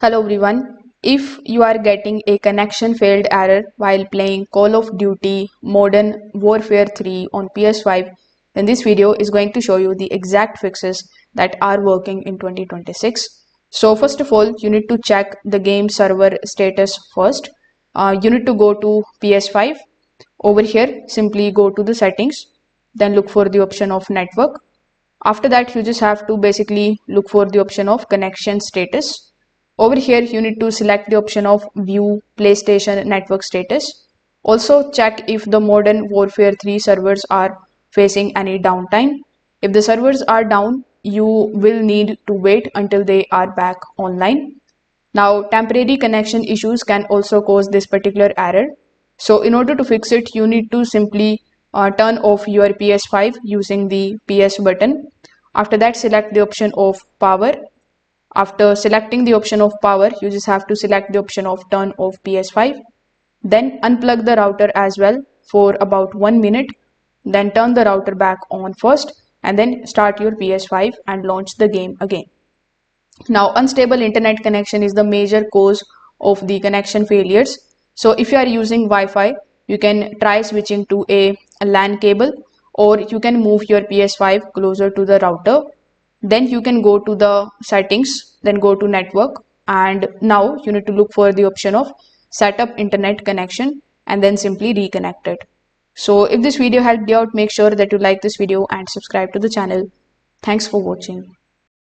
Hello everyone. If you are getting a connection failed error while playing Call of Duty Modern Warfare 3 on PS5, then this video is going to show you the exact fixes that are working in 2026. So first of all, you need to check the game server status first. You need to go to PS5. Over here, simply go to the settings, then look for the option of network. After that, you just have to basically look for the option of connection status. Over here, you need to select the option of view PlayStation network status. Also check if the Modern Warfare 3 servers are facing any downtime. If the servers are down, you will need to wait until they are back online. Now, temporary connection issues can also cause this particular error. So in order to fix it, you need to simply turn off your PS5 using the PS button. After that, select the option of power. After selecting the option of power, you just have to select the option of turn off PS5. Then unplug the router as well for about 1 minute. Then turn the router back on first and then start your PS5 and launch the game again. Now, unstable internet connection is the major cause of the connection failures. So if you are using Wi-Fi, you can try switching to a LAN cable, or you can move your PS5 closer to the router. Then you can go to the settings, then go to network, and now you need to look for the option of setup internet connection and then simply reconnect it. So if this video helped you out, make sure that you like this video and subscribe to the channel. Thanks for watching.